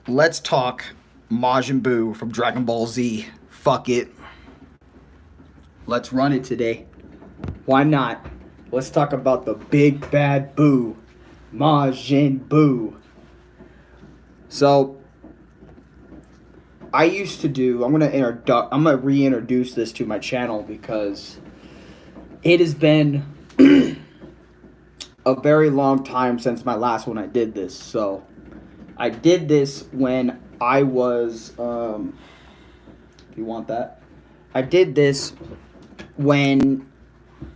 Let's talk Majin Buu from Dragon Ball Z. Fuck it. Let's run it today. Why not? Let's talk about the big bad Buu, Majin Buu. So, I used to do. I'm gonna reintroduce this to my channel because it has been a very long time since my last one I did this. So, I did this when I was. If you want that, I did this when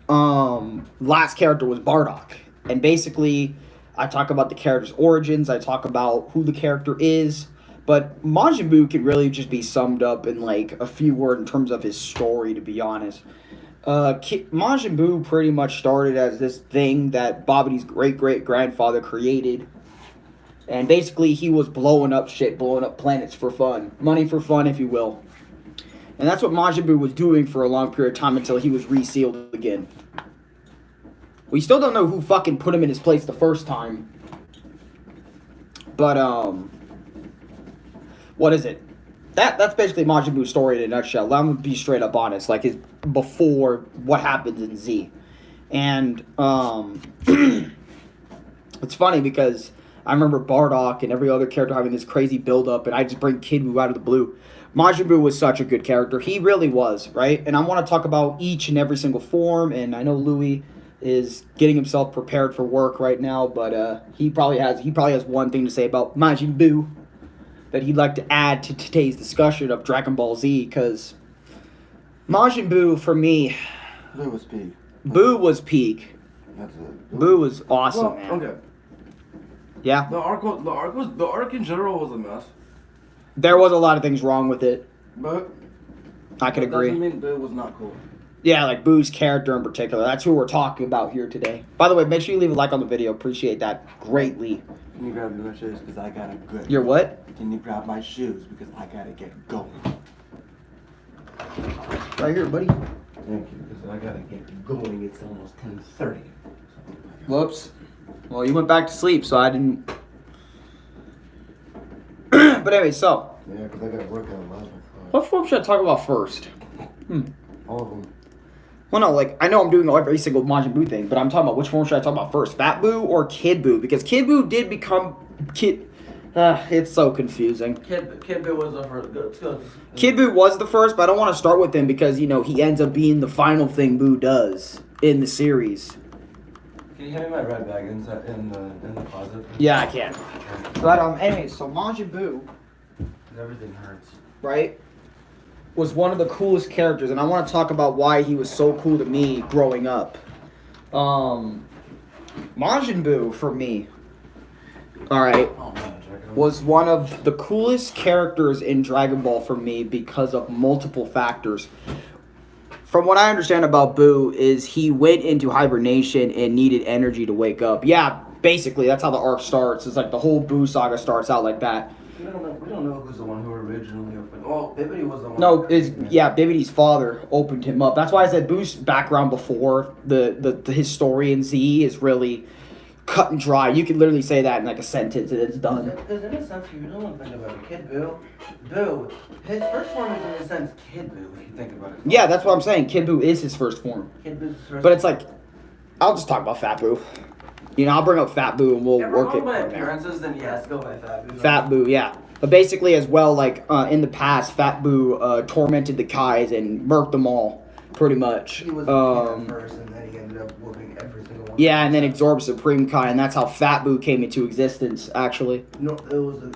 last character was Bardock, and basically I talk about the character's origins, I talk about who the character is, but Majin Buu can really just be summed up in like a few words in terms of his story, to be honest. Majin Buu pretty much started as this thing that Babadi's great-great-grandfather created, and basically he was blowing up shit, blowing up planets for fun, money for fun, if you will. And that's what Majin Buu was doing for a long period of time until he was resealed again. We still don't know who fucking put him in his place the first time. But, what is it? That's basically Majin Buu's story in a nutshell. I'm gonna be straight up honest. Like, it's before what happens in Z. And, it's funny because I remember Bardock and every other character having this crazy build-up, and I just bring Kid Buu out of the blue. Majin Buu was such a good character. He really was, right? And I want to talk about each and every single form, and I know Louis is getting himself prepared for work right now, but he probably has one thing to say about Majin Buu that he'd like to add to today's discussion of Dragon Ball Z, because Majin Buu, for me... Buu was peak. Buu was peak. That's it. Buu was awesome, man. Okay. Yeah? The arc in general was a mess. There was a lot of things wrong with it. But I could agree. Doesn't mean Buu was not cool. Yeah, like Boo's character in particular. That's who we're talking about here today. By the way, make sure you leave a like on the video. Appreciate that greatly. Can you grab my shoes because I gotta go? Your what? Can you grab my shoes because I gotta get going? Right here, buddy. Thank you, because I gotta get going. It's almost 10:30. Whoops. Well, you went back to sleep, so I didn't. But anyway, so. Yeah, because I gotta work at 11. What form should I talk about first? All of them. Well, no, like, I know I'm doing every single Majin Buu thing, but I'm talking about which form should I talk about first? Fat Buu or Kid Buu? Because Kid Buu did become Kid... it's so confusing. Kid Buu was the first. Kid Buu was the first, but I don't want to start with him because, you know, he ends up being the final thing Buu does in the series. Can you hand me my red bag in the closet? Yeah, I can. But, anyway, so Majin Buu... Everything hurts. Right? Was one of the coolest characters, and I want to talk about why he was so cool to me growing up. Majin Buu, for me, alright, was one of the coolest characters in Dragon Ball for me because of multiple factors. From what I understand about Buu is he went into hibernation and needed energy to wake up. Yeah, basically, that's how the arc starts. It's like the whole Buu saga starts out like that. We don't know who's the one who originally opened. Oh, Bibidi was the one. No, Bibidi's father opened him up. That's why I said Boo's background before the historian Z is really cut and dry. You could literally say that in like a sentence and it's done. Because in a sense, you don't think about it. Kid Buu, his first form is in a sense Kid Buu, if you think about it. Yeah, that's what I'm saying. Kid Buu is his first form. Kid Boo's first. But it's like, I'll just talk about Fat Buu. You know, I'll bring up Fat Buu and we'll work it. By appearances, then yes, go by Fat Buu. Fat Buu, yeah. But basically, as well, like, in the past, Fat Buu tormented the Kais and murked them all, pretty much. He was the first, and then he ended up whooping every single one. Yeah, and then absorbed Supreme Kai, and that's how Fat Buu came into existence, actually. No, it was the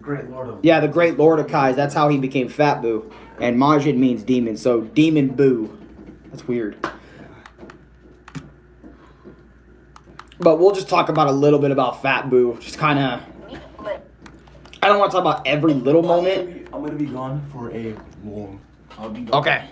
Great Lord of... Yeah, the Great Lord of Kais, that's how he became Fat Buu. And Majin means demon, so Demon Buu. That's weird. But we'll just talk about a little bit about Fat Buu, just kind of... I don't want to talk about every little moment. I'm gonna be gone for a long. I'll be gone. Okay.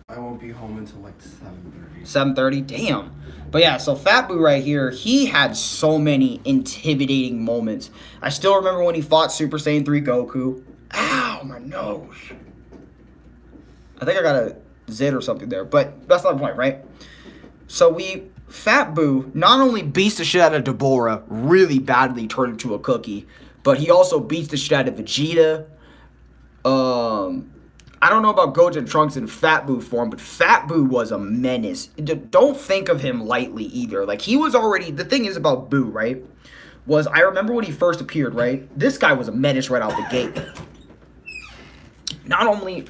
I won't be home until like 7:30. 7:30, damn. But yeah, so Fat Buu right here, he had so many intimidating moments. I still remember when he fought Super Saiyan 3 Goku. Ow, my nose. I think I got a zit or something there, but that's not the point, right? So we Fat Boo not only beats the shit out of Deborah really badly, turned into a cookie, but he also beats the shit out of Vegeta. I don't know about Goten, Trunks, in Fat Boo form, but Fat Boo was a menace. Don't think of him lightly either. Like, he was already... The thing is about Boo, right? Was, I remember when he first appeared, right? This guy was a menace right out the gate. Not only...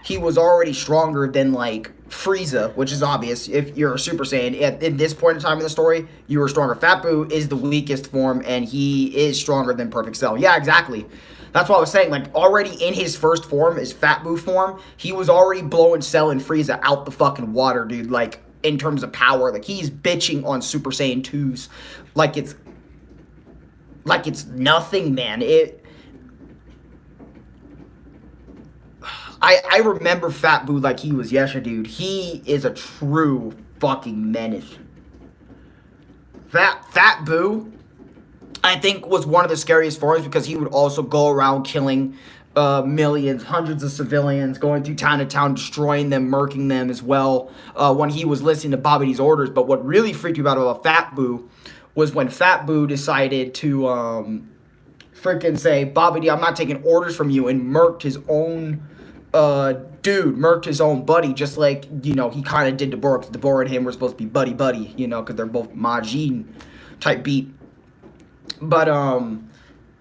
He was already stronger than, like, Frieza, which is obvious. If you're a Super Saiyan, at this point in time in the story, you were stronger. Fat Boo is the weakest form, and he is stronger than Perfect Cell. Yeah, exactly. That's what I was saying. Like, already in his first form, his Fat Boo form, he was already blowing Cell and Frieza out the fucking water, dude. Like, in terms of power. Like, he's bitching on Super Saiyan 2s. Like it's nothing, man. I remember Fat Boo like he was yesterday, dude. He is a true fucking menace. Fat Boo, I think, was one of the scariest forms because he would also go around killing millions, hundreds of civilians, going through town to town, destroying them, murking them as well when he was listening to Babidi's orders. But what really freaked me out about Fat Boo was when Fat Boo decided to freaking say, Babidi, I'm not taking orders from you, and murked his own murked his own buddy, just like, you know, he kind of did Deborah, because Deborah and him were supposed to be buddy-buddy, you know, because they're both Majin type beat. But,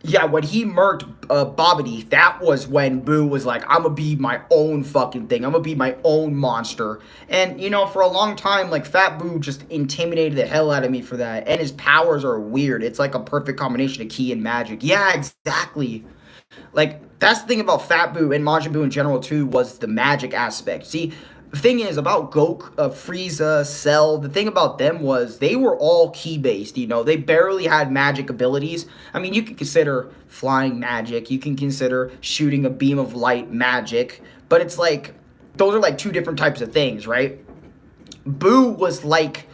yeah, when he murked Babidi, that was when Boo was like, I'm gonna be my own fucking thing. I'm gonna be my own monster. And, you know, for a long time, like, Fat Boo just intimidated the hell out of me for that. And his powers are weird. It's like a perfect combination of ki and magic. Yeah, exactly. Like, that's the thing about Fat Boo and Majin Buu in general, too, was the magic aspect. See, the thing is, about Goku, Frieza, Cell, the thing about them was they were all ki-based, you know? They barely had magic abilities. I mean, you can consider flying magic. You can consider shooting a beam of light magic. But it's like, those are like two different types of things, right? Boo was like...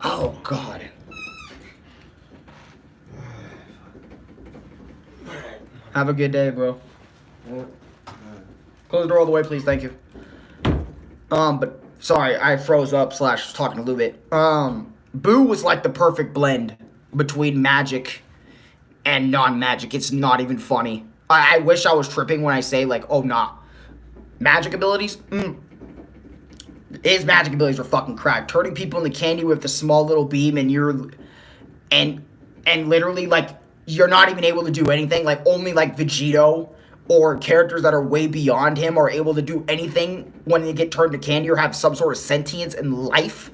Oh, God. Have a good day, bro. Close the door all the way, please. Thank you. But sorry, I froze up / was talking a little bit. Boo was like the perfect blend between magic and non-magic. It's not even funny. I wish I was tripping when I say, like, oh, nah. Magic abilities? His magic abilities are fucking cracked. Turning people into candy with a small little beam, and you're... And literally, like... You're not even able to do anything. Like, only, like, Vegito or characters that are way beyond him are able to do anything when they get turned to candy or have some sort of sentience and life.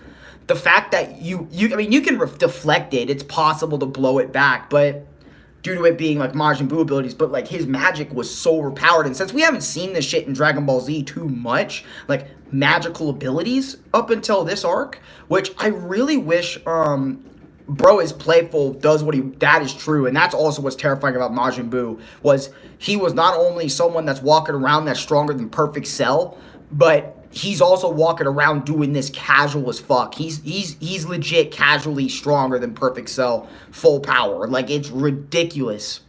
The fact that I mean, you can deflect it. It's possible to blow it back, but due to it being, like, Majin Buu abilities, but, like, his magic was so overpowered. And since we haven't seen this shit in Dragon Ball Z too much, like, magical abilities up until this arc, which I really wish, Bro is playful, does what that is true, and that's also what's terrifying about Majin Buu, was he was not only someone that's walking around that's stronger than Perfect Cell, but he's also walking around doing this casual as fuck. He's legit casually stronger than Perfect Cell, full power. Like, it's ridiculous.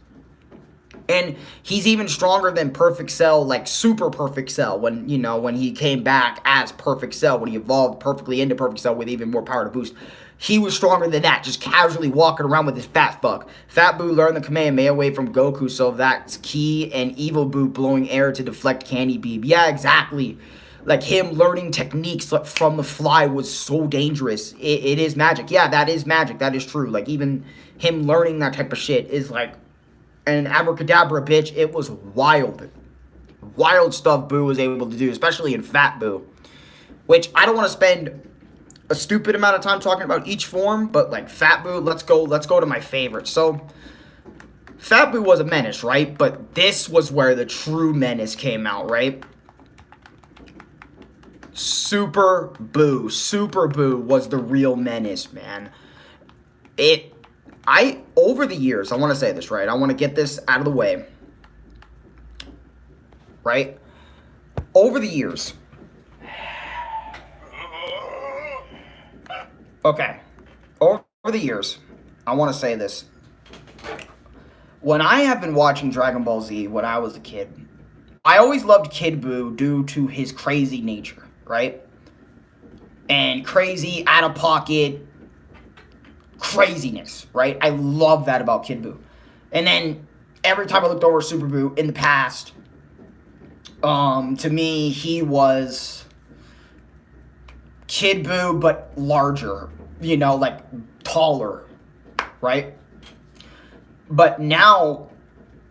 And he's even stronger than Perfect Cell, like Super Perfect Cell, when, you know, when he came back as Perfect Cell, when he evolved perfectly into Perfect Cell with even more power to boost. He was stronger than that, just casually walking around with his fat fuck. Fat Boo learned the Kamehameha away from Goku, so that's ki, and Evil Boo blowing air to deflect candy beam. Yeah, exactly. Like, him learning techniques from the fly was so dangerous. It is magic. Yeah, that is magic. That is true. Like, even him learning that type of shit is like an abracadabra, bitch. It was wild. Wild stuff Boo was able to do, especially in Fat Boo. Which, I don't want to spend a stupid amount of time talking about each form, but, like, Fat Boo, let's go to my favorites. So, Fat Boo was a menace, right? But this was where the true menace came out, right? Super Boo was the real menace, man. Over the years, I want to say this, right? I want to get this out of the way, right? Over the years, okay, over the years, I want to say this. When I have been watching Dragon Ball Z when I was a kid, I always loved Kid Buu due to his crazy nature, right? and crazy, out of pocket craziness, right? I love that about Kid Buu. And then every time I looked over Super Buu in the past, to me, he was Kid Buu, but larger, you know, like taller, right? But now,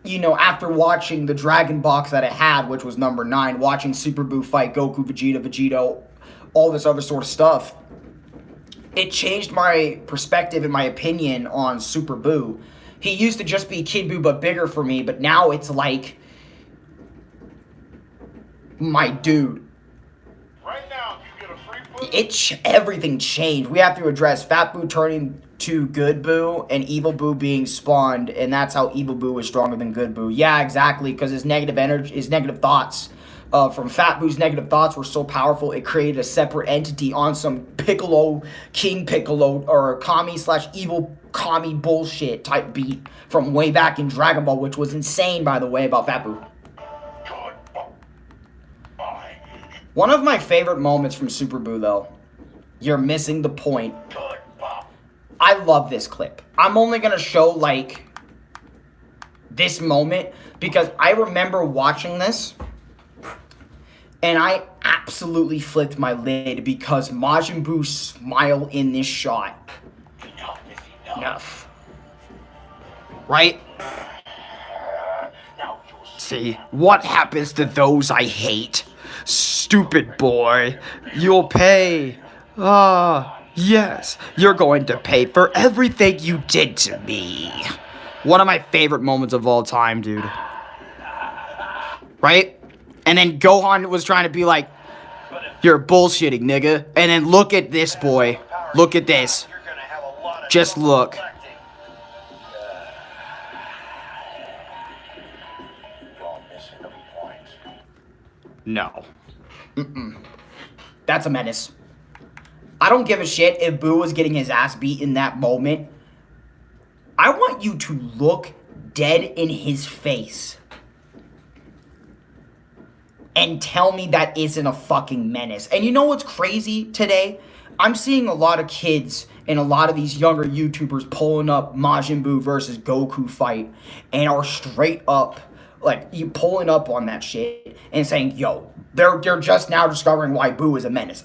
you know, after watching the Dragon box that I had, which was number 9, watching Super Buu fight Goku, Vegeta, Vegito, all this other sort of stuff, it changed my perspective and my opinion on Super Buu. He used to just be Kid Buu, but bigger for me, but now it's like my dude. Right now, you get a free foot. Everything changed. We have to address Fat Buu turning to Good Buu and Evil Buu being spawned, and that's how Evil Buu was stronger than Good Buu. Yeah, exactly, because his negative energy, his negative thoughts from Fat Buu's negative thoughts were so powerful, it created a separate entity on some Piccolo, King Piccolo, or Kami/Evil Kami bullshit type beat from way back in Dragon Ball, which was insane, by the way, about Fat Buu. One of my favorite moments from Super Buu, though, you're missing the point. I love this clip. I'm only going to show, like, this moment because I remember watching this and I absolutely flipped my lid because Majin Buu's smile in this shot. Enough. Right? See, what happens to those I hate? Stupid boy. You'll pay. Yes. You're going to pay for everything you did to me. One of my favorite moments of all time, dude. Right? And then Gohan was trying to be like, you're bullshitting, nigga. And then look at this, boy. Look at this. Just look. No. That's a menace. I don't give a shit if Buu was getting his ass beat in that moment. I want you to look dead in his face and tell me that isn't a fucking menace. And you know what's crazy today? I'm seeing a lot of kids and a lot of these younger YouTubers pulling up Majin Buu versus Goku fight and are straight up, like, you pulling up on that shit and saying, yo, they're just now discovering why Buu is a menace.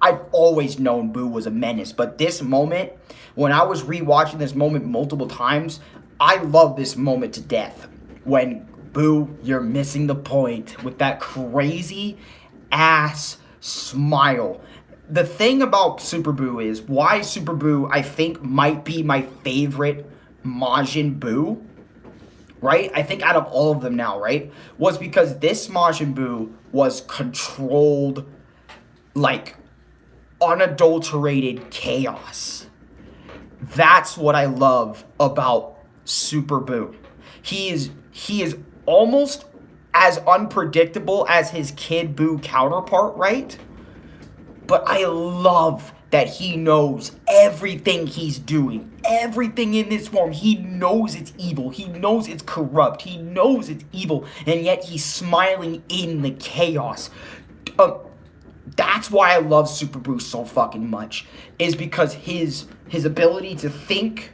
I've always known Buu was a menace, but this moment, when I was rewatching this moment multiple times, I love this moment to death. When Buu, you're missing the point with that crazy ass smile. The thing about Super Buu is why Super Buu, I think, might be my favorite Majin Buu, right? I think out of all of them now, right? Was because this Majin Buu was controlled, like, unadulterated chaos. That's what I love about Super Buu. He is almost as unpredictable as his Kid Buu counterpart, right? But I love that he knows everything he's doing. Everything in this form, he knows it's evil. He knows it's corrupt. He knows it's evil. And yet he's smiling in the chaos. That's why I love Super Buu so fucking much. Is because his ability to think,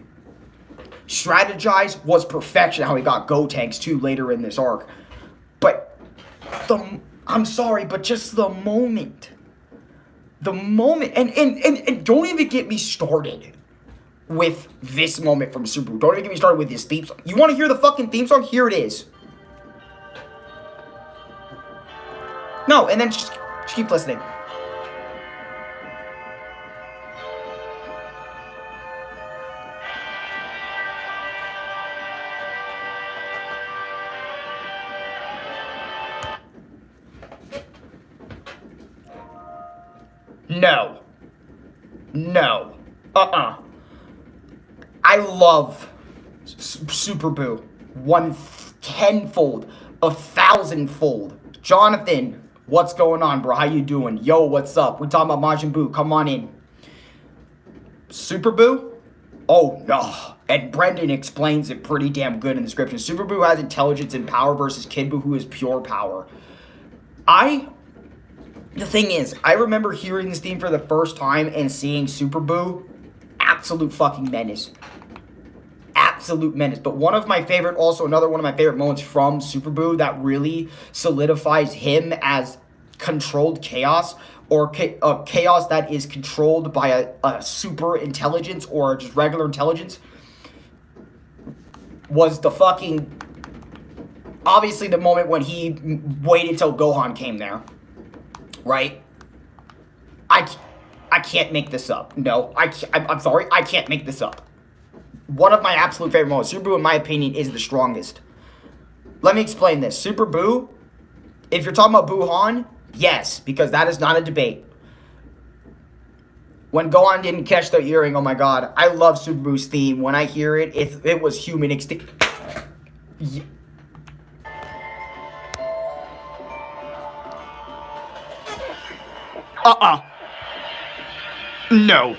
strategize was perfection. How he got Gotenks too later in this arc. But I'm sorry, but just the moment. The moment, and don't even get me started with this moment from Super Buu. Don't even get me started with his theme song. You want to hear the fucking theme song? Here it is. No, and then just keep listening. No. I love Super Buu. 110-fold, 1,000-fold. Jonathan, what's going on, bro? How you doing? Yo, what's up? We talking about Majin Buu. Come on in. Super Buu? Oh, no. And Brendan explains it pretty damn good in the description. Super Buu has intelligence and power versus Kid Buu, who is pure power. I The thing is, I remember hearing this theme for the first time and seeing Super Buu. Absolute fucking menace. Absolute menace. But one of my favorite, also another one of my favorite moments from Super Buu that really solidifies him as controlled chaos, or chaos that is controlled by a super intelligence or just regular intelligence, was the fucking... Obviously, the moment when he waited till Gohan came there. Right? I can't make this up. No, I'm sorry. I can't make this up. One of my absolute favorite moments. Super Buu, in my opinion, is the strongest. Let me explain this. Super Buu, if you're talking about Buuhan, yes, because that is not a debate. When Gohan didn't catch the earring, oh my god. I love Super Buu's theme. When I hear it, it was human extinct. Yeah. No.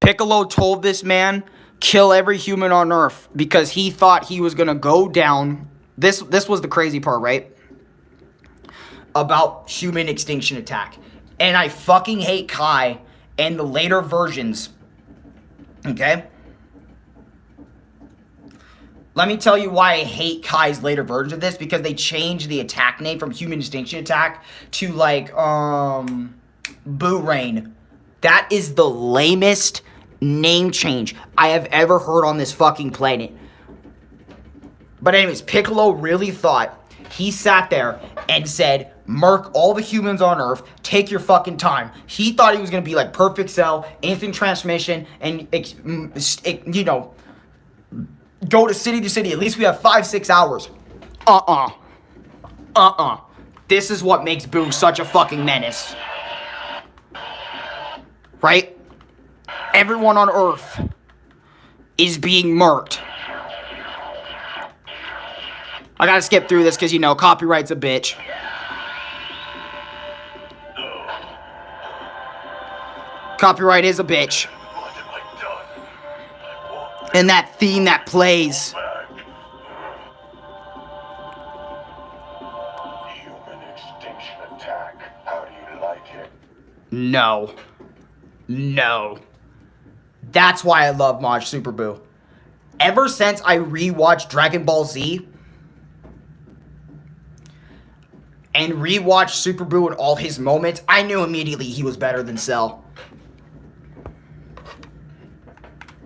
Piccolo told this man, kill every human on Earth, because he thought he was gonna go down. This was the crazy part, right? About human extinction attack. And I fucking hate Kai and the later versions. Okay? Let me tell you why I hate Kai's later version of this, because they changed the attack name from Human Extinction Attack to, like, Buuhan. That is the lamest name change I have ever heard on this fucking planet. But anyways, Piccolo really thought, he sat there and said, murk all the humans on Earth, take your fucking time. He thought he was going to be like Perfect Cell, instant transmission, and, you know, go to city, at least we have 5-6 hours. This is what makes Buu such a fucking menace. Right? Everyone on Earth is being murked. I gotta skip through this because, you know, copyright's a bitch. Copyright is a bitch. And that theme that plays. Human extinction attack. How do you like it? No. No. That's why I love Maj Super Buu. Ever since I rewatched Dragon Ball Z and rewatched Super Buu and all his moments, I knew immediately he was better than Cell.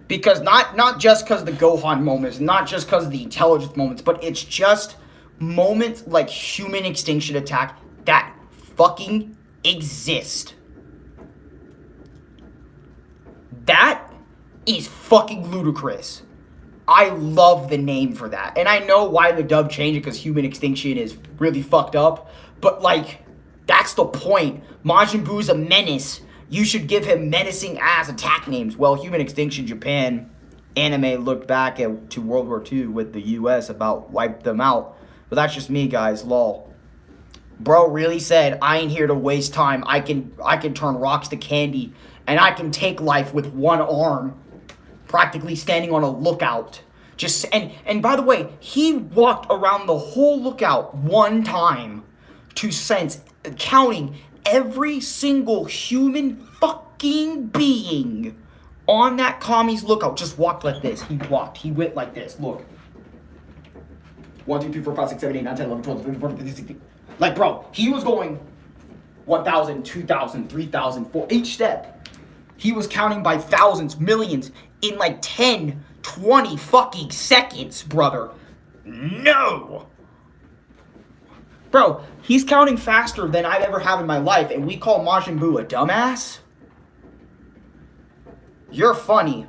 Because not just because of the Gohan moments, not just because of the intelligence moments, but it's just moments like Human Extinction Attack that fucking exist. That is fucking ludicrous. I love the name for that. And I know why the dub changed it, because Human Extinction is really fucked up. But, like, that's the point. Majin Buu's a menace. You should give him menacing ass attack names. Well, Human Extinction Japan anime looked back to World War II with the US about wiped them out. But that's just me, guys. Lol. Bro really said, I ain't here to waste time. I can turn rocks to candy. And I can take life with one arm. Practically standing on a lookout. And by the way, he walked around the whole lookout one time to sense, counting every single human fucking being on that commie's lookout. Just walked like this. He walked. He went like this. Look. 1, 2, 3, 4, 5, 6, 7, 8, 9, 10, 11, 12, 13, 14, 15, 16. Like, bro, he was going 1,000, 2,000, 3,000, 4, each step. He was counting by thousands, millions, in like 10, 20 fucking seconds, brother. No! Bro, he's counting faster than I've ever had in my life, and we call Majin Buu a dumbass? You're funny.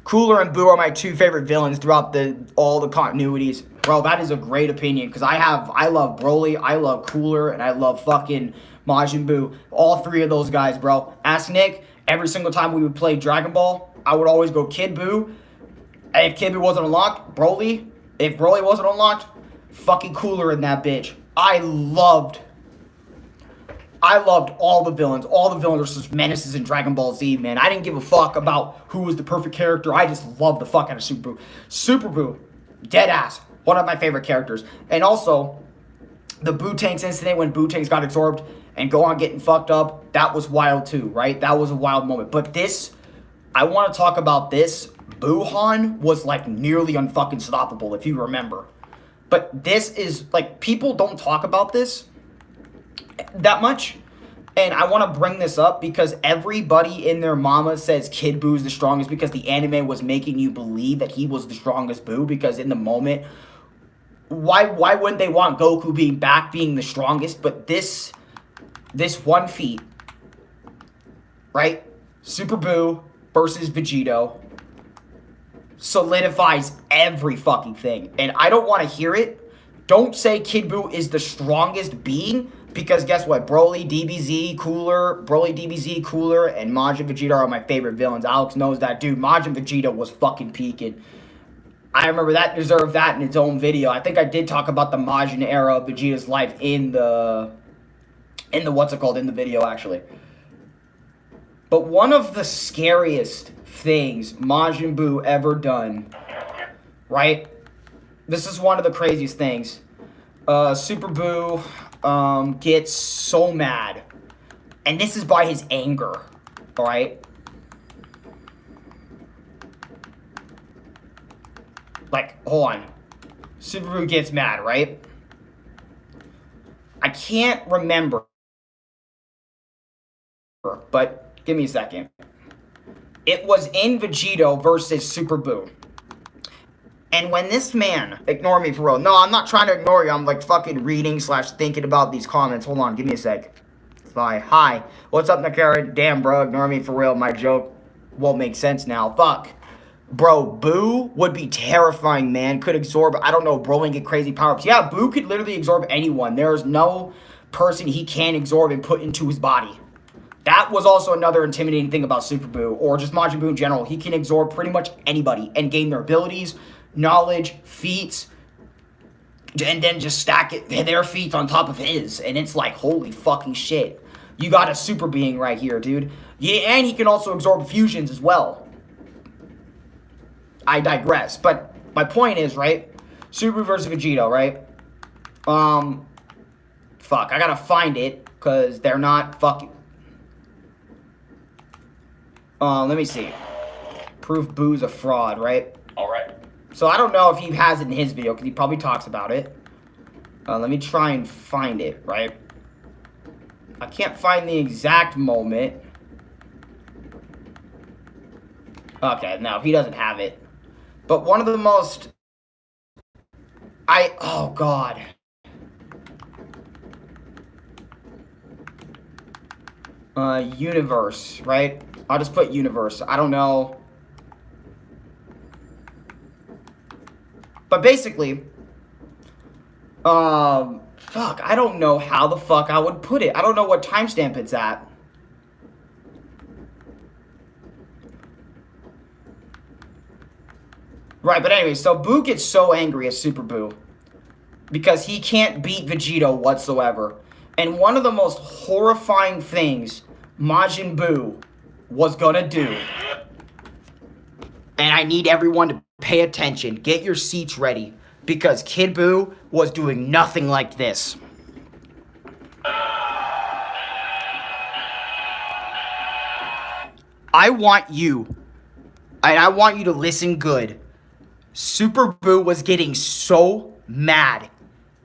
Cooler and Buu are my two favorite villains throughout all the continuities. Bro, that is a great opinion, because I love Broly, I love Cooler, and I love fucking Majin Buu. All three of those guys, bro. Ask Nick, every single time we would play Dragon Ball, I would always go Kid Buu. And if Kid Buu wasn't unlocked, Broly. If Broly wasn't unlocked, fucking Cooler in that bitch. I loved I loved all the villains. All the villains are such menaces in Dragon Ball Z, man. I didn't give a fuck about who was the perfect character. I just loved the fuck out of Super Buu. Super Buu, dead ass, one of my favorite characters. And also, the Buu-Tanks incident when Buu-Tanks got absorbed and Gohan getting fucked up, that was wild too, right? That was a wild moment. But this, I want to talk about this. Buuhan was like nearly unfucking stoppable, if you remember. But this is, like, people don't talk about this that much. And I want to bring this up because everybody in their mama says Kid Buu is the strongest because the anime was making you believe that he was the strongest Buu, because in the moment, why wouldn't they want Goku being the strongest? But this one feat, right? Super Buu versus Vegito solidifies every fucking thing. And I don't want to hear it. Don't say Kid Buu is the strongest being, because guess what? Broly, DBZ, Cooler, and Majin Vegeta are my favorite villains. Alex knows that, dude. Majin Vegeta was fucking peaking. I remember that deserved that in its own video. I think I did talk about the Majin era of Vegeta's life in the video, actually. But one of the scariest things Majin Buu ever done, right? This is one of the craziest things. Super Buu gets so mad. And this is by his anger, alright? Like, hold on. Super Buu gets mad, right? I can't remember, but give me a second. It was in Vegito versus Super Buu. And when this man, ignore me for real. No, I'm not trying to ignore you. I'm like fucking reading / thinking about these comments. Hold on, give me a sec. Bye. Hi. What's up, Nakara? Damn, bro, ignore me for real. My joke won't make sense now. Fuck. Bro, Buu would be terrifying, man. Could absorb, I don't know, Broly and get crazy power-ups. Yeah, Buu could literally absorb anyone. There is no person he can't absorb and put into his body. That was also another intimidating thing about Super Buu, or just Majin Buu in general. He can absorb pretty much anybody and gain their abilities, knowledge, feats, and then just stack their feats on top of his. And it's like, holy fucking shit. You got a super being right here, dude. Yeah, and he can also absorb fusions as well. I digress. But my point is, right? Super Buu versus Vegito, right? Fuck, I gotta find it, because they're not fucking... let me see. Proof Boo's a fraud, right? Alright. So I don't know if he has it in his video, because he probably talks about it. Let me try and find it, right? I can't find the exact moment. Okay, no, he doesn't have it. But one of the most... oh, God. Universe, right? I'll just put universe. I don't know. But basically, fuck, I don't know how the fuck I would put it. I don't know what timestamp it's at. Right, but anyway, so Buu gets so angry at Super Buu because he can't beat Vegito whatsoever. And one of the most horrifying things Majin Buu was gonna do, and I need everyone to pay attention, get your seats ready, because Kid Buu was doing nothing like this. I want you to listen good. Super Buu was getting so mad.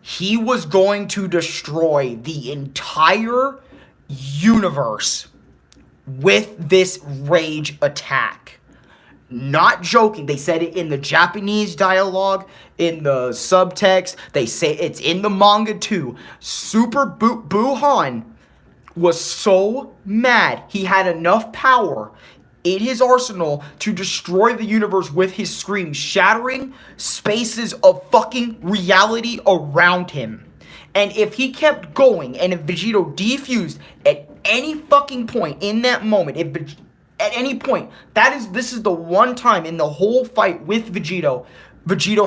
He was going to destroy the entire universe with this rage attack. Not joking. They said it in the Japanese dialogue, in the subtext. They say it's in the manga too. Super Buuhan was so mad. He had enough power in his arsenal to destroy the universe with his scream, shattering spaces of fucking reality around him. And if he kept going, and if Vegito defused at any fucking point in that moment, at any point, this is the one time in the whole fight with Vegito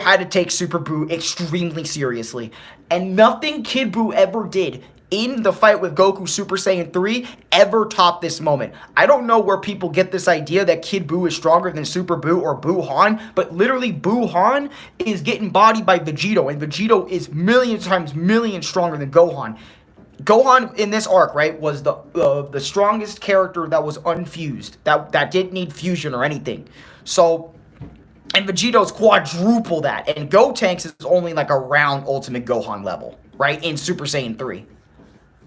had to take Super Buu extremely seriously. And nothing Kid Buu ever did in the fight with Goku Super Saiyan 3 ever topped this moment. I don't know where people get this idea that Kid Buu is stronger than Super Buu or Buuhan, but literally Buuhan is getting bodied by Vegito, and Vegito is millions stronger than Gohan. Gohan in this arc, right, was the strongest character that was unfused, that didn't need fusion or anything. So, and Vegito's quadruple that, and Gotenks is only like around Ultimate Gohan level, right, in Super Saiyan 3.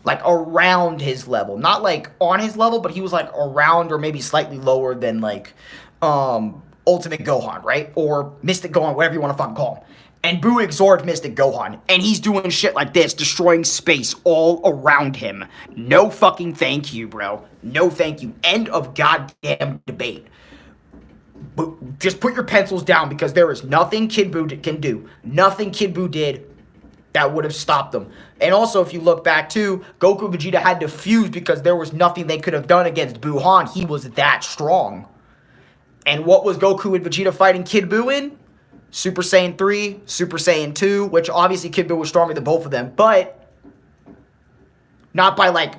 Like around his level, not like on his level, but he was like around or maybe slightly lower than like Ultimate Gohan, right, or Mystic Gohan, whatever you want to fucking call him. And Buu exhorted Mystic Gohan, and he's doing shit like this, destroying space all around him. No fucking thank you, bro. No thank you. End of goddamn debate. But just put your pencils down, because there is nothing Kid Buu can do. Nothing Kid Buu did that would have stopped them. And also, if you look back too, Goku and Vegeta had to fuse because there was nothing they could have done against Buuhan. He was that strong. And what was Goku and Vegeta fighting Kid Buu in? Super Saiyan 3, Super Saiyan 2, which obviously Kid Buu was stronger than both of them, but not by like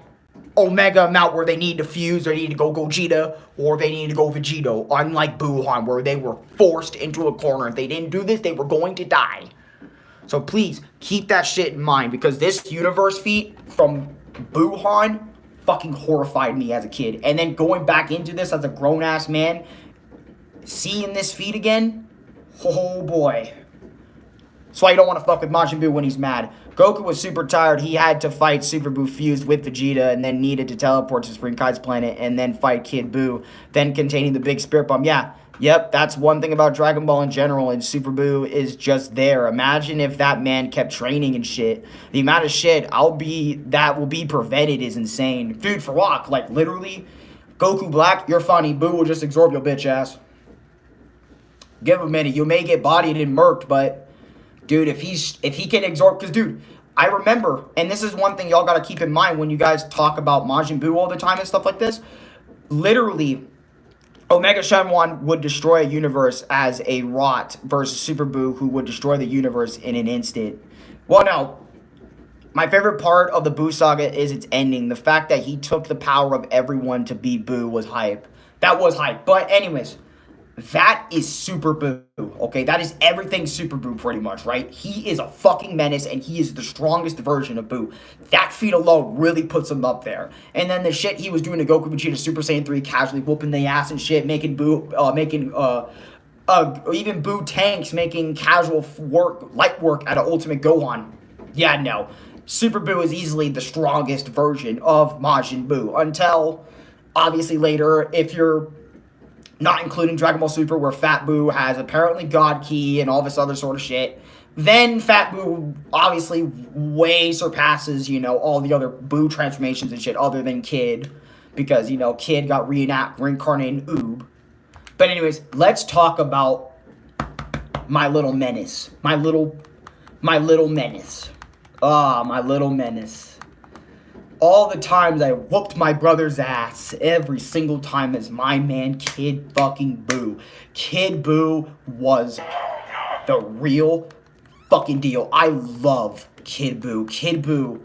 Omega amount where they need to fuse or need to go Gogeta or they need to go Vegito, unlike Buuhan where they were forced into a corner. If they didn't do this, they were going to die. So please keep that shit in mind, because this universe feat from Buuhan fucking horrified me as a kid. And then going back into this as a grown-ass man, seeing this feat again, oh boy. That's why you don't want to fuck with Majin Buu when he's mad. Goku was super tired. He had to fight Super Buu fused with Vegeta and then needed to teleport to Spring Kai's planet and then fight Kid Buu, then containing the big Spirit Bomb. Yep, that's one thing about Dragon Ball in general, and Super Buu is just there. Imagine if that man kept training and shit. The amount of shit that will be prevented is insane. Dude, for Rock, like literally, Goku Black, you're funny. Buu will just absorb your bitch ass. Give him a minute. You may get bodied and murked, but dude, if he can absorb, because dude, I remember, and this is one thing y'all gotta keep in mind when you guys talk about Majin Buu all the time and stuff like this. Literally, Omega Shenron would destroy a universe as a Rot versus Super Buu, who would destroy the universe in an instant. Well, no. My favorite part of the Buu saga is its ending. The fact that he took the power of everyone to beat Buu was hype. That was hype. But anyways, that is Super Buu, okay? That is everything Super Buu pretty much, right? He is a fucking menace, and he is the strongest version of Buu. That feat alone really puts him up there. And then the shit he was doing to Goku Vegeta Super Saiyan 3, casually whooping the ass and shit, making even Buu tanks, making casual light work out of Ultimate Gohan. Yeah, no. Super Buu is easily the strongest version of Majin Buu, until, obviously later, if you're not including Dragon Ball Super, where Fat Buu has apparently God Ki and all this other sort of shit. Then Fat Buu obviously way surpasses, all the other Buu transformations and shit other than Kid. Because, Kid got reincarnated in Oob. But anyways, let's talk about my little menace. My little menace. My little menace. All the times I whooped my brother's ass, every single time as my man Kid fucking Buu. Kid Buu was the real fucking deal. I love Kid Buu. Kid Buu.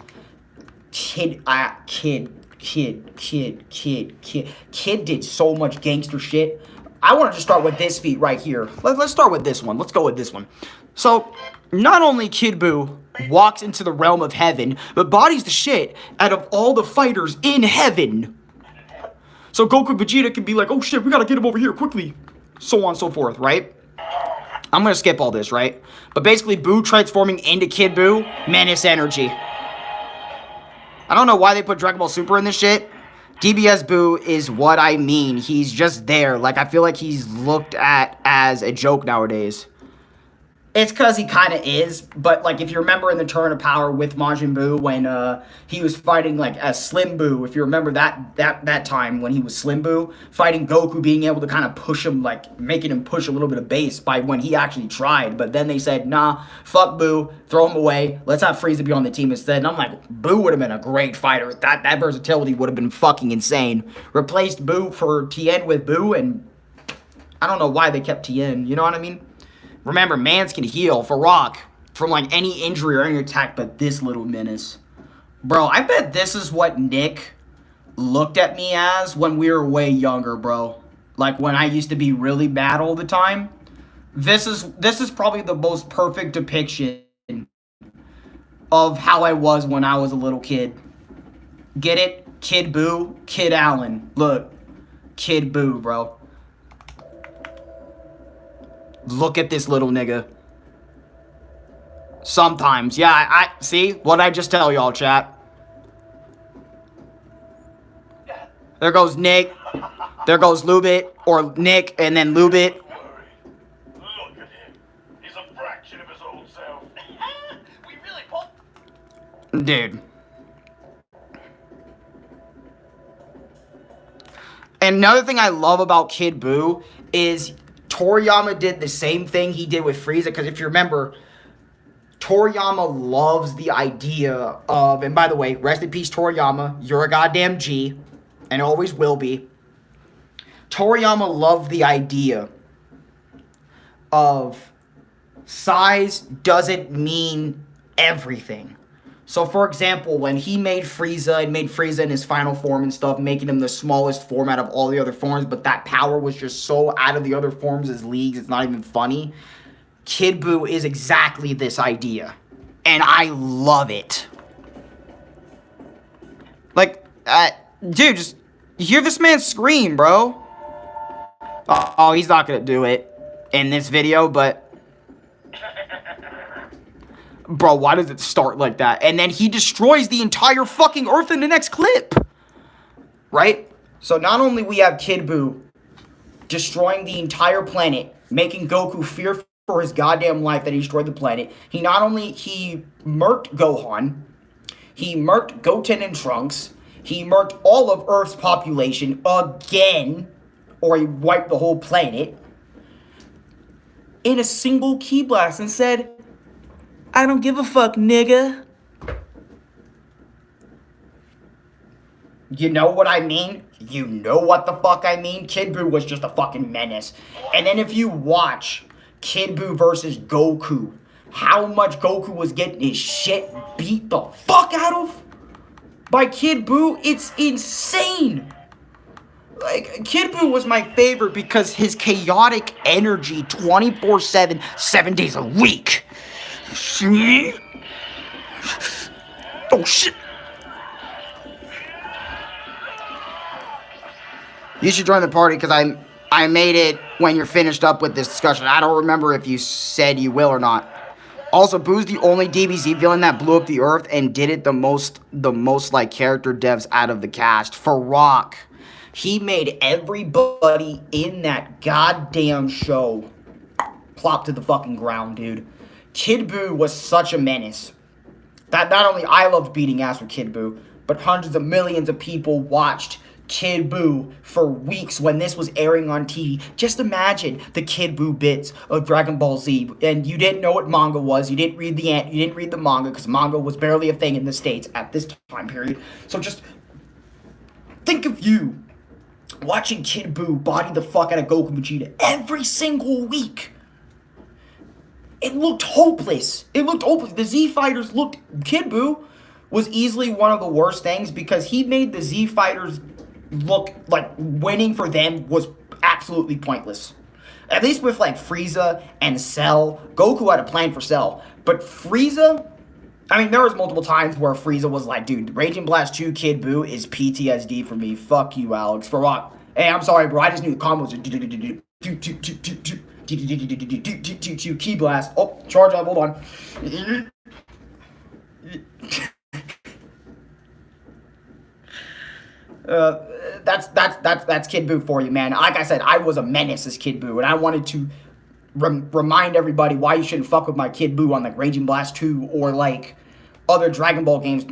Kid did so much gangster shit. I want to just start with this feat right here. Let's start with this one. Let's go with this one. So, not only Kid Buu walks into the realm of heaven, but bodies the shit out of all the fighters in heaven. So Goku and Vegeta can be like, oh shit, we gotta get him over here quickly. So on and so forth, right? I'm gonna skip all this, right? But basically, Buu transforming into Kid Buu, menace energy. I don't know why they put Dragon Ball Super in this shit. DBS Buu is what I mean. He's just there. Like, I feel like he's looked at as a joke nowadays. It's because he kind of is, but, like, if you remember in the Turn of Power with Majin Buu when he was fighting, like, as Slim Buu, if you remember that time when he was Slim Buu, fighting Goku, being able to kind of push him, like, making him push a little bit of base by when he actually tried, but then they said, nah, fuck Buu, throw him away, let's have Frieza be on the team instead, and I'm like, Buu would have been a great fighter. That versatility would have been fucking insane. Replaced Buu for Tien with Buu, and I don't know why they kept Tien, you know what I mean? Remember, mans can heal for Rock from, like, any injury or any attack, but this little menace. Bro, I bet this is what Nick looked at me as when we were way younger, bro. Like when I used to be really bad all the time. This is probably the most perfect depiction of how I was when I was a little kid. Get it? Kid Boo, Kid Allen. Look, Kid Boo, bro. Look at this little nigga. Sometimes, yeah, I see what I just tell y'all, chat. There goes Nick. There goes Lubit, or Nick, and then Lubit. Look at him. He's a fraction of his old self. We really pulled. Dude. And another thing I love about Kid Buu is Toriyama did the same thing he did with Frieza. Because if you remember, Toriyama loves the idea of... And by the way, rest in peace, Toriyama. You're a goddamn G. And always will be. Toriyama loved the idea of size doesn't mean everything. So, for example, when he made Frieza and made Frieza in his final form and stuff, making him the smallest form out of all the other forms, but that power was just so out of the other forms as leagues, it's not even funny. Kid Buu is exactly this idea. And I love it. Like, dude, just hear this man scream, bro. Oh, he's not gonna do it in this video, but... Bro, why does it start like that? And then he destroys the entire fucking Earth in the next clip. Right? So not only we have Kid Buu destroying the entire planet, making Goku fear for his goddamn life that he destroyed the planet. He murked Gohan. He murked Goten and Trunks. He murked all of Earth's population again. Or he wiped the whole planet. In a single ki blast and said... I don't give a fuck, nigga. You know what I mean? You know what the fuck I mean? Kid Buu was just a fucking menace. And then if you watch Kid Buu versus Goku, how much Goku was getting his shit beat the fuck out of by Kid Buu, it's insane. Like, Kid Buu was my favorite because his chaotic energy 24/7, 7 days a week. Oh shit. You should join the party because I made it when you're finished up with this discussion. I don't remember if you said you will or not. Also, Boo's the only DBZ villain that blew up the Earth and did it the most like character devs out of the cast. For Rock, he made everybody in that goddamn show plop to the fucking ground, dude. Kid Buu was such a menace that not only I loved beating ass with Kid Buu, but hundreds of millions of people watched Kid Buu for weeks when this was airing on TV. Just imagine the Kid Buu bits of Dragon Ball Z, and you didn't know what manga was. You didn't read the manga because manga was barely a thing in the States at this time period. So just think of you watching Kid Buu body the fuck out of Goku and Vegeta every single week. It looked hopeless. The Z Fighters looked... Kid Buu was easily one of the worst things because he made the Z Fighters look like winning for them was absolutely pointless. At least with like Frieza and Cell. Goku had a plan for Cell. But Frieza... I mean, there was multiple times where Frieza was like, dude, Raging Blast 2 Kid Buu is PTSD for me. Fuck you, Alex. For what? Hey, I'm sorry, bro. I just knew the combos are... Key blast. Oh, charge up. Hold on. That's Kid Buu for you, man. Like I said, I was a menace as Kid Buu, and I wanted to remind everybody why you shouldn't fuck with my Kid Buu on like Raging Blast 2 or like other Dragon Ball games.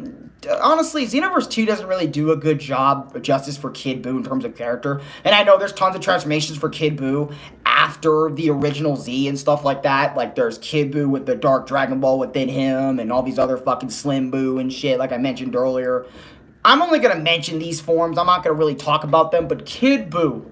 Honestly, Xenoverse 2 doesn't really do a good job of justice for Kid Buu in terms of character. And I know there's tons of transformations for Kid Buu after the original Z and stuff like that. Like, there's Kid Buu with the Dark Dragon Ball within him and all these other fucking Slim Buu and shit, like I mentioned earlier. I'm only going to mention these forms. I'm not going to really talk about them. But Kid Buu,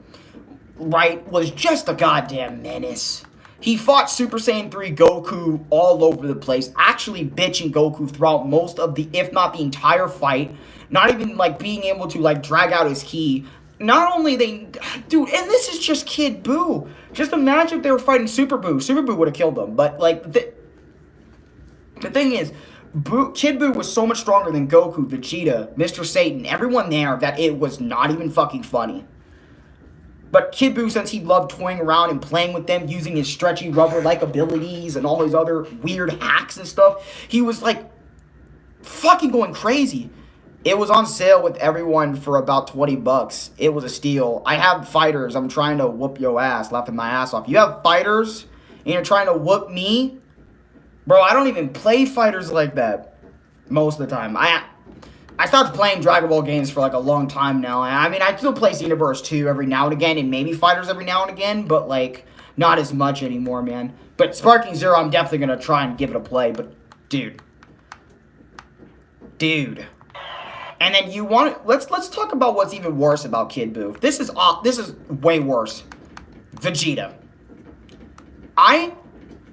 right, was just a goddamn menace. He fought Super Saiyan 3 Goku all over the place, actually bitching Goku throughout most of the, if not the entire fight, not even, like, being able to, like, drag out his ki. Not only dude, and this is just Kid Buu. Just imagine if they were fighting Super Buu. Super Buu would have killed them, but, like, the thing is, Kid Buu was so much stronger than Goku, Vegeta, Mr. Satan, everyone there, that it was not even fucking funny. But Kid Buu, since he loved toying around and playing with them, using his stretchy rubber-like abilities and all his other weird hacks and stuff, he was, like, fucking going crazy. It was on sale with everyone for about $20. It was a steal. I have fighters. I'm trying to whoop your ass, laughing my ass off. You have fighters, and you're trying to whoop me? Bro, I don't even play fighters like that most of the time. I stopped playing Dragon Ball games for like a long time now. I mean, I still play Xenoverse 2 every now and again, and maybe Fighters every now and again, but like, not as much anymore, man. But Sparking Zero, I'm definitely gonna try and give it a play, but dude. And then you want let's talk about what's even worse about Kid Buu. This is way worse. Vegeta. I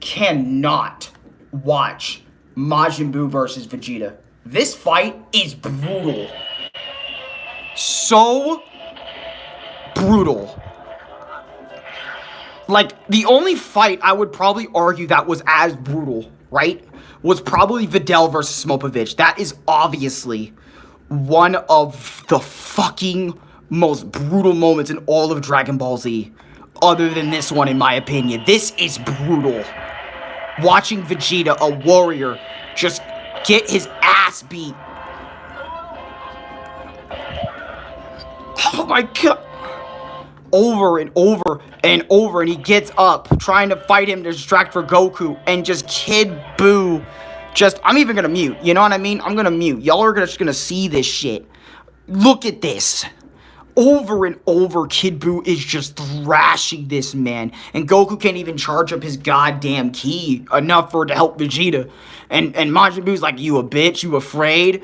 cannot watch Majin Buu versus Vegeta. This fight is brutal. So brutal. Like, the only fight I would probably argue that was as brutal, right, was probably Videl versus Smopovich. That is obviously one of the fucking most brutal moments in all of Dragon Ball Z. Other than this one, in my opinion. This is brutal. Watching Vegeta, a warrior, just get his ass beat. Oh my god. Over and over and over, and he gets up, trying to fight him to distract for Goku, and just Kid Buu, I'm even gonna mute, you know what I mean? I'm gonna mute. Y'all are just gonna see this shit. Look at this. Over and over, Kid Buu is just thrashing this man. And Goku can't even charge up his goddamn ki enough for it to help Vegeta. And Majin Buu's like, you a bitch, you afraid?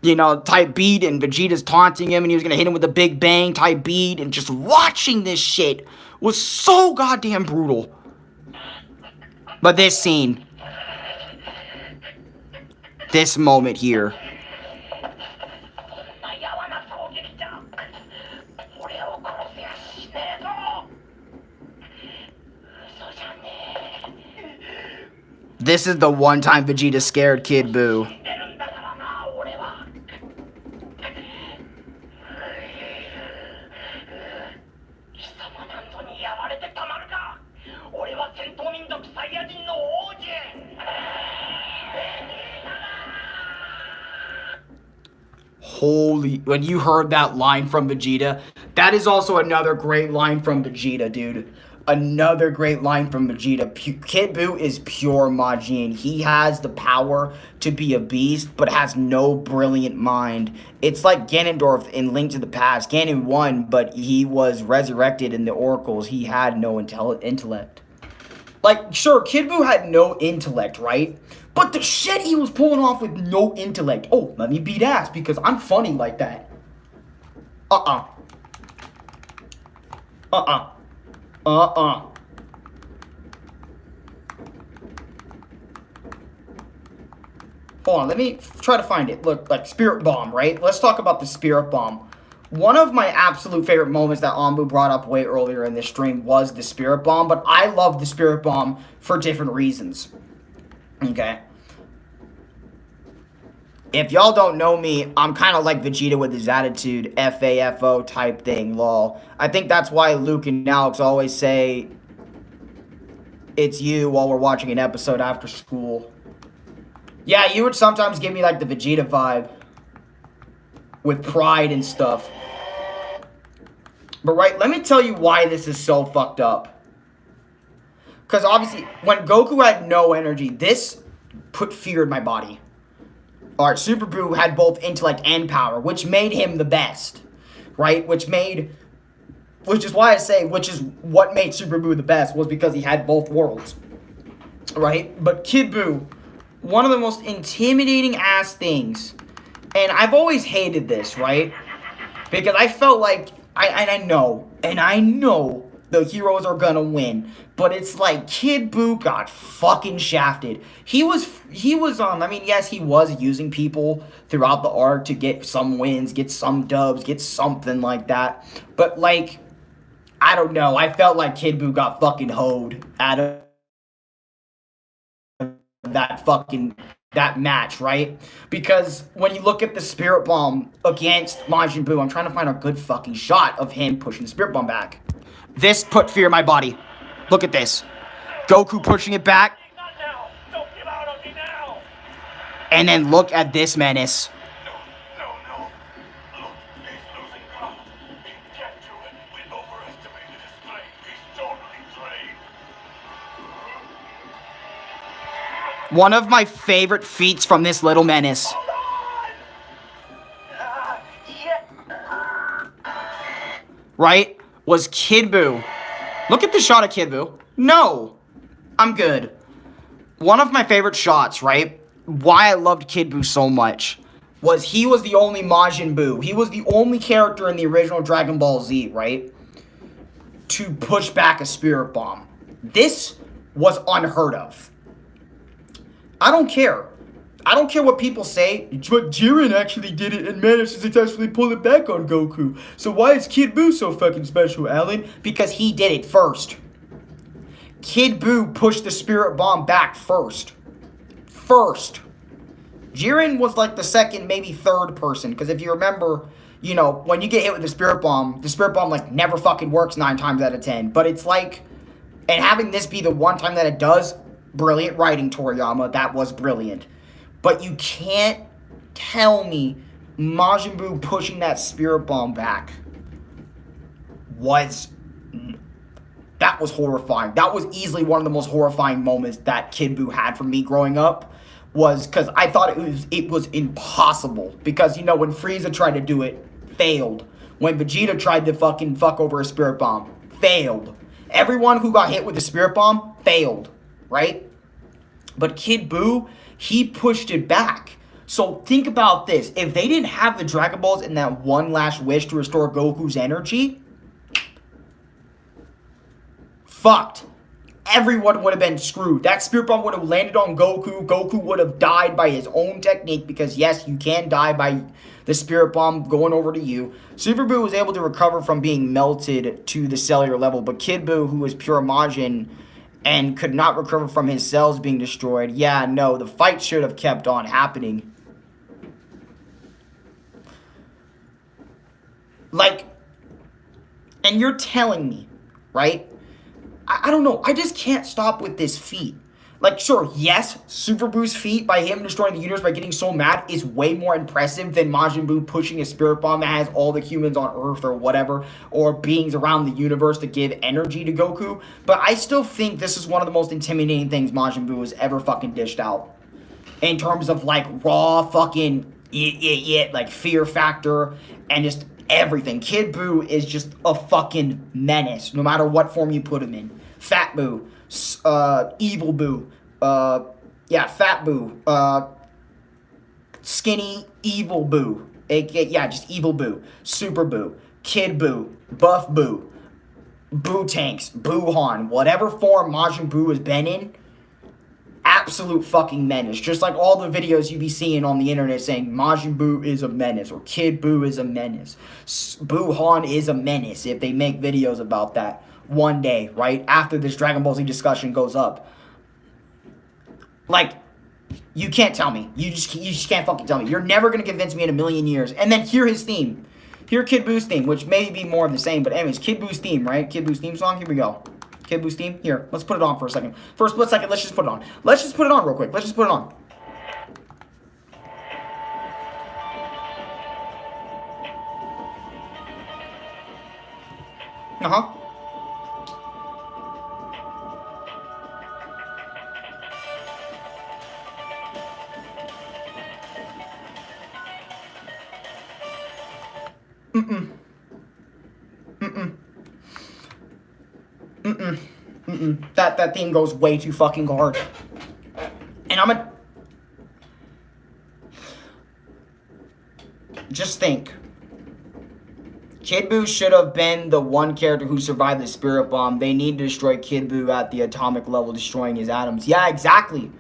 You know, type beat, and Vegeta's taunting him, and he was gonna hit him with a big bang type beat. And just watching this shit was so goddamn brutal. But this scene, this moment here, this is the one time Vegeta scared Kid Buu. Holy, when you heard that line from Vegeta, that is also another great line from Vegeta, dude. Another great line from Vegeta. Kid Buu is pure Majin. He has the power to be a beast, but has no brilliant mind. It's like Ganondorf in Link to the Past. Ganon won, but he was resurrected in the Oracles. He had no intellect. Like, sure, Kid Buu had no intellect, right? But the shit he was pulling off with no intellect. Oh, let me beat ass because I'm funny like that. Hold on, let me try to find it. Look, like Spirit Bomb, right? Let's talk about the Spirit Bomb. One of my absolute favorite moments that Anbu brought up way earlier in this stream was the Spirit Bomb, but I love the Spirit Bomb for different reasons. Okay. If y'all don't know me, I'm kind of like Vegeta with his attitude, F-A-F-O type thing, lol. I think that's why Luke and Alex always say, it's you while we're watching an episode after school. Yeah, you would sometimes give me like the Vegeta vibe. With pride and stuff. But right, let me tell you why this is so fucked up. Because obviously, when Goku had no energy, this put fear in my body. Alright, Super Buu had both intellect and power, which made him the best. Right? Which is why I say, which is what made Super Buu the best, was because he had both worlds. Right? But Kid Buu, one of the most intimidating ass things. And I've always hated this, right? Because I felt like, I know the heroes are gonna win. But it's like Kid Buu got fucking shafted. He was I mean, yes, he was using people throughout the arc to get some wins, get some dubs, get something like that. But like, I don't know. I felt like Kid Buu got fucking hoed out of that match, right? Because when you look at the Spirit Bomb against Majin Buu, I'm trying to find a good fucking shot of him pushing the Spirit Bomb back. This put fear in my body. Look at this. Goku pushing it back. Not now. Don't give out on me now. And then look at this menace. No. Look, he's losing ground. He can't do it. We overestimated his strength. He's totally drained. One of my favorite feats from this little menace. Right? Was Kid Buu. Look at the shot of Kid Buu. No. I'm good. One of my favorite shots, right? Why I loved Kid Buu so much was he was the only Majin Buu. He was the only character in the original Dragon Ball Z, right? To push back a Spirit Bomb. This was unheard of. I don't care. I don't care what people say, but Jiren actually did it and managed to successfully pull it back on Goku. So why is Kid Buu so fucking special, Alan? Because he did it first. Kid Buu pushed the Spirit Bomb back first. Jiren was like the second, maybe third person. Because if you remember, you know, when you get hit with the Spirit Bomb like never fucking works 9 times out of 10. But it's like, and having this be the one time that it does, brilliant writing, Toriyama. That was brilliant. But you can't tell me Majin Buu pushing that Spirit Bomb back that was horrifying. That was easily one of the most horrifying moments that Kid Buu had for me growing up. Was because I thought it was impossible. Because, you know, when Frieza tried to do it, failed. When Vegeta tried to fucking fuck over a Spirit Bomb, failed. Everyone who got hit with a Spirit Bomb, failed. Right? But Kid Buu, he pushed it back. So think about this. If they didn't have the Dragon Balls and that one last wish to restore Goku's energy, fucked. Everyone would have been screwed. That Spirit Bomb would have landed on Goku. Goku would have died by his own technique because, yes, you can die by the Spirit Bomb going over to you. Super Buu was able to recover from being melted to the cellular level, but Kid Buu, who was pure Majin and could not recover from his cells being destroyed, yeah, no, the fight should have kept on happening. Like, and you're telling me, right? I don't know. I just can't stop with this feat. Like, sure, yes, Super Buu's feat by him destroying the universe by getting so mad is way more impressive than Majin Buu pushing a Spirit Bomb that has all the humans on Earth or whatever, or beings around the universe to give energy to Goku. But I still think this is one of the most intimidating things Majin Buu has ever fucking dished out. In terms of, like, raw fucking, like, fear factor and just everything. Kid Buu is just a fucking menace, no matter what form you put him in. Fat Buu, Evil Buu, Fat Buu, Skinny Evil Buu, just Evil Buu, Super Buu, Kid Buu, Buff Buu, Buu Tanks, Buuhan, whatever form Majin Buu has been in, absolute fucking menace. Just like all the videos you be seeing on the internet saying Majin Buu is a menace or Kid Buu is a menace. Buuhan is a menace if they make videos about that one day, right? After this Dragon Ball Z discussion goes up. Like, you can't tell me. You just can't fucking tell me. You're never going to convince me in a million years. And then hear his theme. Hear Kid Buu's theme, which may be more of the same. But anyways, Kid Buu's theme, right? Kid Buu's theme song. Here we go. Kid Buu's theme. Here, let's put it on for a second. For a split second, let's just put it on. Let's just put it on real quick. Let's just put it on. Uh-huh. That theme goes way too fucking hard. And just think. Kid Buu should have been the one character who survived the spirit bomb. They need to destroy Kid Buu at the atomic level, destroying his atoms. Yeah, exactly.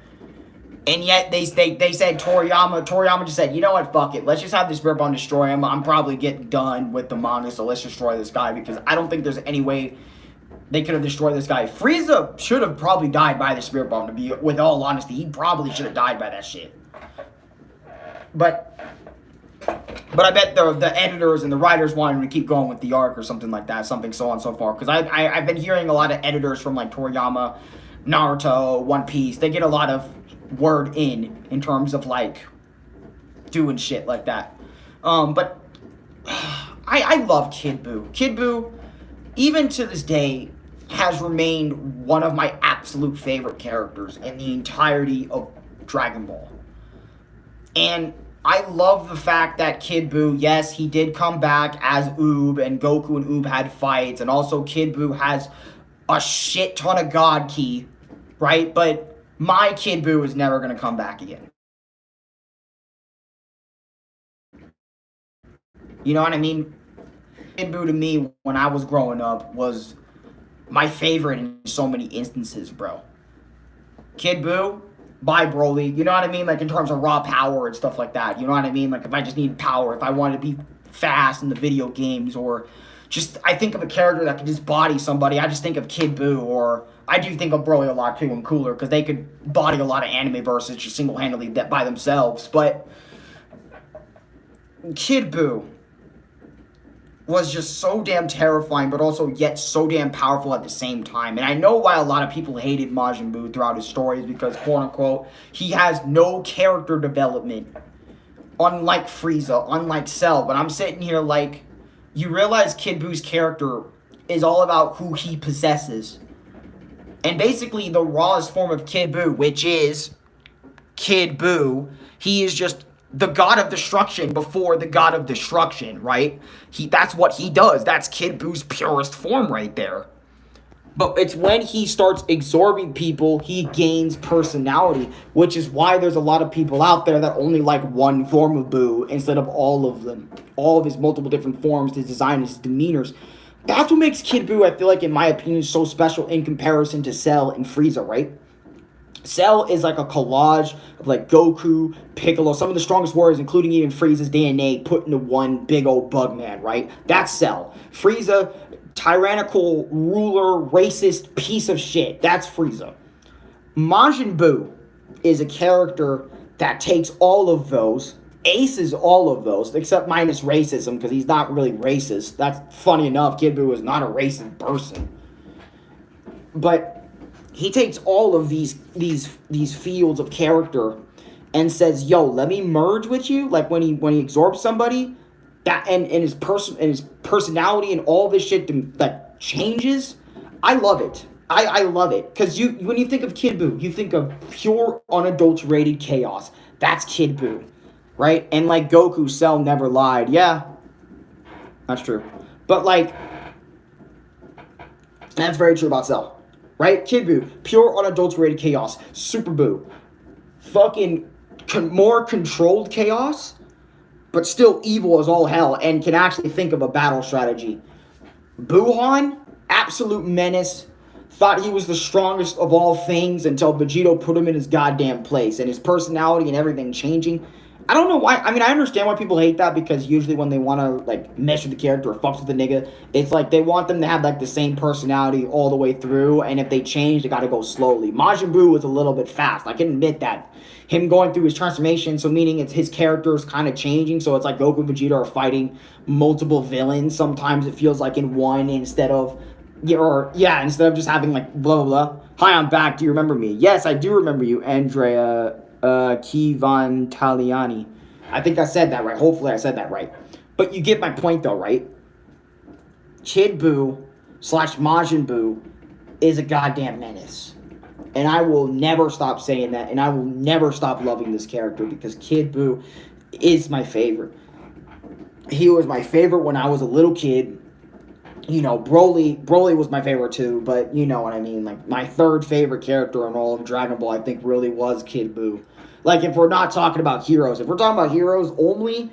And yet they said Toriyama just said, you know what, fuck it. Let's just have the spirit bomb destroy him. I'm probably getting done with the manga, so let's destroy this guy because I don't think there's any way they could have destroyed this guy. Frieza should have probably died by the spirit bomb, to be with all honesty. He probably should have died by that shit. But I bet the editors and the writers wanted to keep going with the arc or something like that, something so on and so forth. Because I've been hearing a lot of editors from like Toriyama, Naruto, One Piece. They get a lot of word in terms of like doing shit like that. But I love Kid Buu. Kid Buu, even to this day, has remained one of my absolute favorite characters in the entirety of Dragon Ball. And I love the fact that Kid Buu, yes, he did come back as Oob, and Goku and Oob had fights, and also Kid Buu has a shit ton of God Ki, right? But my Kid Buu is never going to come back again. You know what I mean? Kid Buu to me, when I was growing up, was my favorite in so many instances, bro. Kid Buu, bye Broly, you know what I mean? Like in terms of raw power and stuff like that, you know what I mean? Like if I just need power, if I wanted to be fast in the video games, or just, I think of a character that could just body somebody, I just think of Kid Buu, or I do think of Broly a lot too and Cooler, because they could body a lot of anime verses just single-handedly by themselves, but Kid Buu was just so damn terrifying, but also yet so damn powerful at the same time. And I know why a lot of people hated Majin Buu throughout his stories, because, quote-unquote, he has no character development, unlike Frieza, unlike Cell. But I'm sitting here like, you realize Kid Buu's character is all about who he possesses. And basically, the rawest form of Kid Buu, which is Kid Buu, he is just the god of destruction before the god of destruction, right? That's what he does. That's Kid Buu's purest form right there. But it's when he starts absorbing people, he gains personality, which is why there's a lot of people out there that only like one form of Buu instead of all of them. All of his multiple different forms, his design, his demeanors. That's what makes Kid Buu, I feel like, in my opinion, so special in comparison to Cell and Frieza, right? Cell is like a collage of like Goku, Piccolo, some of the strongest warriors, including even Frieza's DNA, put into one big old bug man, right? That's Cell. Frieza, tyrannical, ruler, racist piece of shit. That's Frieza. Majin Buu is a character that takes all of those, aces all of those, except minus racism, because he's not really racist. That's funny enough. Kid Buu is not a racist person. But he takes all of these fields of character and says, "Yo, let me merge with you." Like when he absorbs somebody, that and his personality and all this shit that changes. I love it. I love it, because when you think of Kid Buu, you think of pure unadulterated chaos. That's Kid Buu, right? And like Goku, Cell never lied. Yeah, that's true. But like, that's very true about Cell. Right? Kid Buu, pure unadulterated chaos. Super Buu, fucking more controlled chaos, but still evil as all hell and can actually think of a battle strategy. Buuhan, absolute menace, thought he was the strongest of all things until Vegito put him in his goddamn place, and his personality and everything changing. I don't know why. I mean, I understand why people hate that, because usually when they want to like mesh with the character or fucks with the nigga, it's like they want them to have like the same personality all the way through, and if they change, they gotta go slowly. Majin Buu was a little bit fast. I can admit that. Him going through his transformation, so meaning it's his character is kind of changing, so it's like Goku and Vegeta are fighting multiple villains. Sometimes it feels like in one instead of instead of just having like blah blah blah. Hi, I'm back. Do you remember me? Yes, I do remember you, Andrea Kivan Taliani. I think I said that right. Hopefully I said that right. But you get my point though, right? Kid Buu / Majin Buu is a goddamn menace. And I will never stop saying that, and I will never stop loving this character, because Kid Buu is my favorite. He was my favorite when I was a little kid. You know, Broly was my favorite too, but you know what I mean. Like, my third favorite character in all of Dragon Ball, I think, really was Kid Buu. Like, if we're not talking about heroes, if we're talking about heroes only,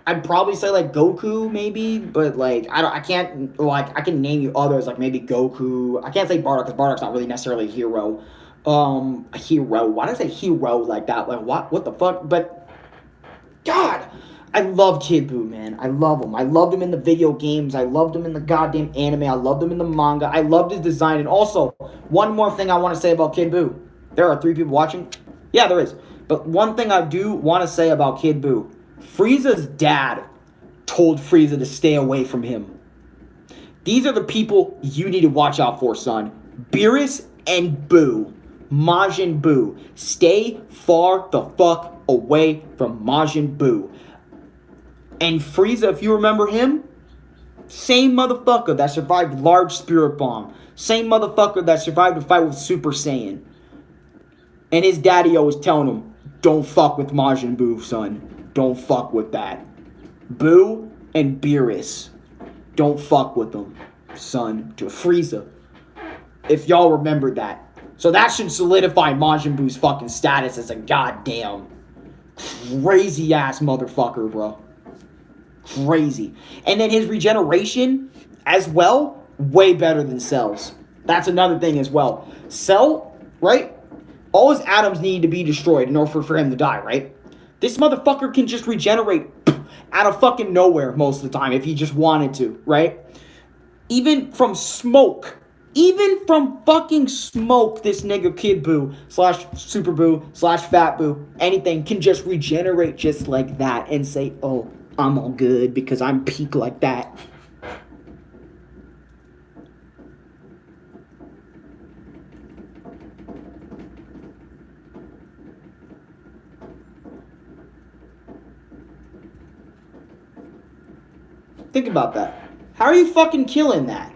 I'd probably say like Goku maybe, but like I can't like I can name you others like maybe Goku. I can't say Bardock because Bardock's not really necessarily a hero. A hero. Why did I say hero like that? Like what the fuck? But God, I love Kid Buu, man. I love him. I loved him in the video games. I loved him in the goddamn anime. I loved him in the manga. I loved his design. And also, one more thing I want to say about Kid Buu. There are 3 people watching. Yeah, there is. But one thing I do want to say about Kid Buu. Frieza's dad told Frieza to stay away from him. These are the people you need to watch out for, son. Beerus and Buu. Majin Buu. Stay far the fuck away from Majin Buu. And Frieza, if you remember him, same motherfucker that survived large spirit bomb. Same motherfucker that survived a fight with Super Saiyan. And his daddy always telling him, don't fuck with Majin Buu, son. Don't fuck with that. Buu and Beerus. Don't fuck with them, son. To Frieza. If y'all remember that. So that should solidify Majin Buu's fucking status as a goddamn crazy ass motherfucker, bro. Crazy. And then his regeneration as well, way better than Cell's. That's another thing as well. Cell, right? All his atoms need to be destroyed in order for him to die, right? This motherfucker can just regenerate out of fucking nowhere most of the time if he just wanted to, right? Even from smoke. Even from fucking smoke, this nigga Kid Buu / Super Buu / Fat Buu, anything can just regenerate just like that and say, oh, I'm all good because I'm peak like that. Think about that. How are you fucking killing that?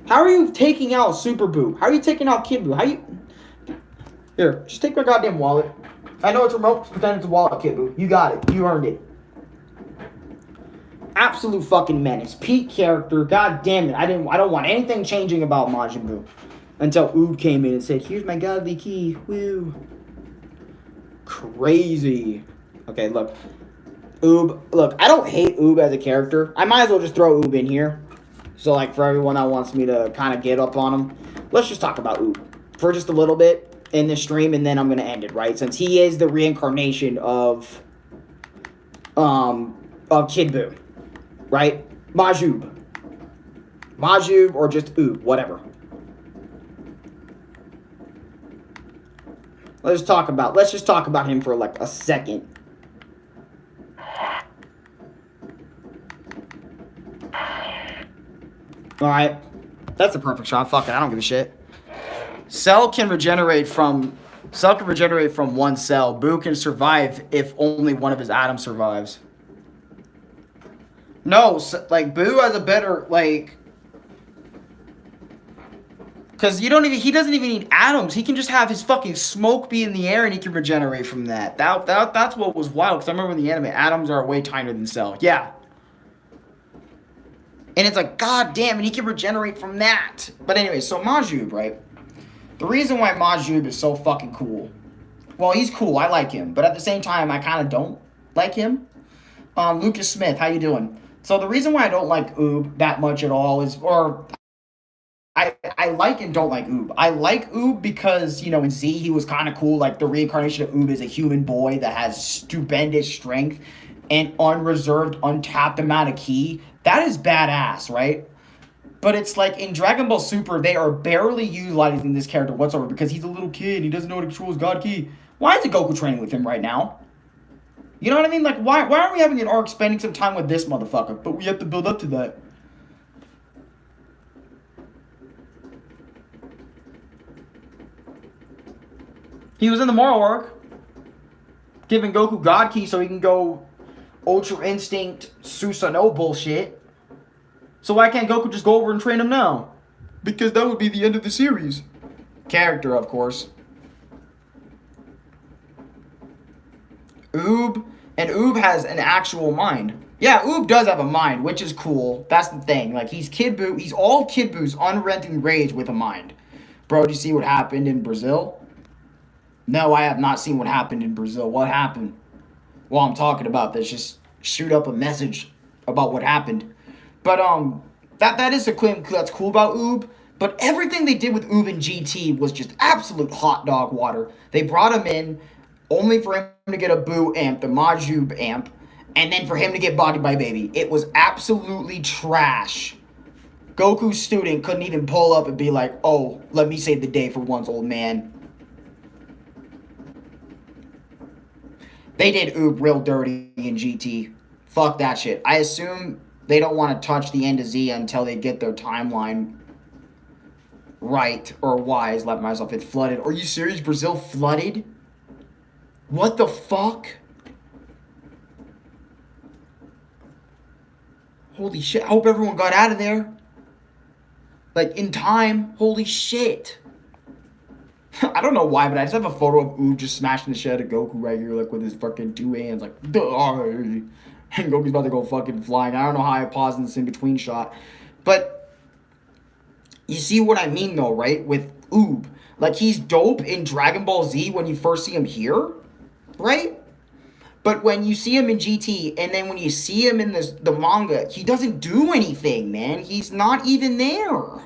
How are you taking out Super Buu? How are you taking out Kid Buu? How you... Here, just take my goddamn wallet. I know it's remote, pretend it's a wallet, Kid Buu. You got it. You earned it. Absolute fucking menace. Peak character. God damn it. I don't want anything changing about Majin Buu. Until Oob came in and said, here's my godly key. Woo. Crazy. Okay, look. Oob. Look, I don't hate Oob as a character. I might as well just throw Oob in here. So, like, for everyone that wants me to kind of get up on him, let's just talk about Oob for just a little bit in this stream, and then I'm going to end it, right? Since he is the reincarnation of Kid Buu, right? Majub, or just Oob, whatever. Let's just talk about him for, like, a second. Alright. That's the perfect shot. Fuck it. I don't give a shit. Cell can regenerate from one cell. Buu can survive if only one of his atoms survives. No, like, Buu has a better, like... Because he doesn't even need atoms. He can just have his fucking smoke be in the air and he can regenerate from that. That's what was wild. Because I remember in the anime, atoms are way tinier than Cell. Yeah. And it's like, god damn, and he can regenerate from that. But anyway, so Majub, right? The reason why Majub is so fucking cool. Well, he's cool. I like him. But at the same time, I kind of don't like him. Lucas Smith, how you doing? So the reason why I don't like Oob that much at all is, or I like and don't like Oob. I like Oob because, you know, in Z, he was kind of cool. Like, the reincarnation of Oob is a human boy that has stupendous strength and unreserved, untapped amount of ki. That is badass, right? But it's like in Dragon Ball Super, they are barely utilizing this character whatsoever because he's a little kid. He doesn't know how to control his God Ki. Why isn't Goku training with him right now? You know what I mean? Like, why aren't we having an arc spending some time with this motherfucker? But we have to build up to that. He was in the Moro arc, giving Goku God Ki so he can go Ultra Instinct Susanoo bullshit. So why can't Goku just go over and train him now? Because that would be the end of the series. Character, of course. Oob. And Oob has an actual mind. Yeah, Oob does have a mind, which is cool. That's the thing. Like, he's Kid Buu. He's all Kid Buu's unrelenting rage with a mind. Bro, did you see what happened in Brazil? No, I have not seen what happened in Brazil. What happened? While I'm talking about this, just shoot up a message about what happened. But that is a claim that's cool about Oob. But everything they did with Oob and GT was just absolute hot dog water. They brought him in only for him to get a Buu amp, the Majin amp, and then for him to get bodied by Baby. It was absolutely trash. Goku's student couldn't even pull up and be like, oh, let me save the day for once, old man. They did Oob real dirty in GT. Fuck that shit. I assume they don't want to touch the end of Z until they get their timeline right. Or why is let myself it flooded. Are you serious? Brazil flooded? What the fuck? Holy shit. I hope everyone got out of there. Like, in time. Holy shit. I don't know why, but I just have a photo of Oob just smashing the shit out of Goku right here, like, with his fucking 2 hands, like, duh, and Goku's about to go fucking flying. I don't know how I paused in this in-between shot. But, you see what I mean, though, right? With Oob. Like, he's dope in Dragon Ball Z when you first see him here, right? But when you see him in GT, and then when you see him in the manga, he doesn't do anything, man. He's not even there.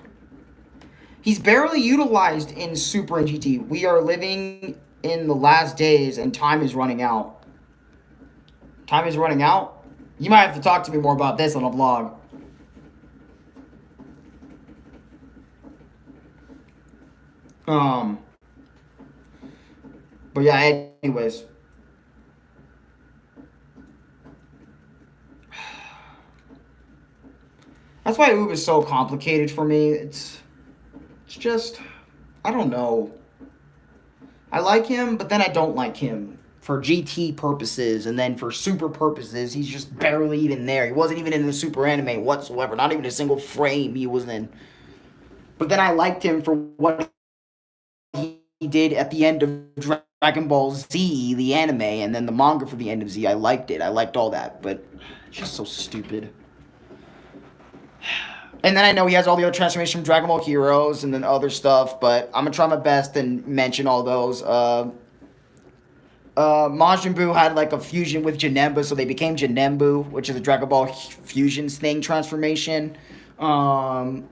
He's barely utilized in Super and GT. We are living in the last days, and time is running out. Time is running out? You might have to talk to me more about this on a vlog. But yeah, anyways. That's why Oob is so complicated for me. It's just, I don't know. I like him, but then I don't like him. For GT purposes, and then for Super purposes, he's just barely even there. He wasn't even in the Super anime whatsoever. Not even a single frame he was in. But then I liked him for what he did at the end of Dragon Ball Z, the anime, and then the manga for the end of Z. I liked it. I liked all that, but it's just so stupid. And then I know he has all the other transformations from Dragon Ball Heroes and then other stuff, but I'm going to try my best and mention all those. Majin Buu had like a fusion with Janemba, so they became Janembu, which is a Dragon Ball Fusions thing transformation. Buu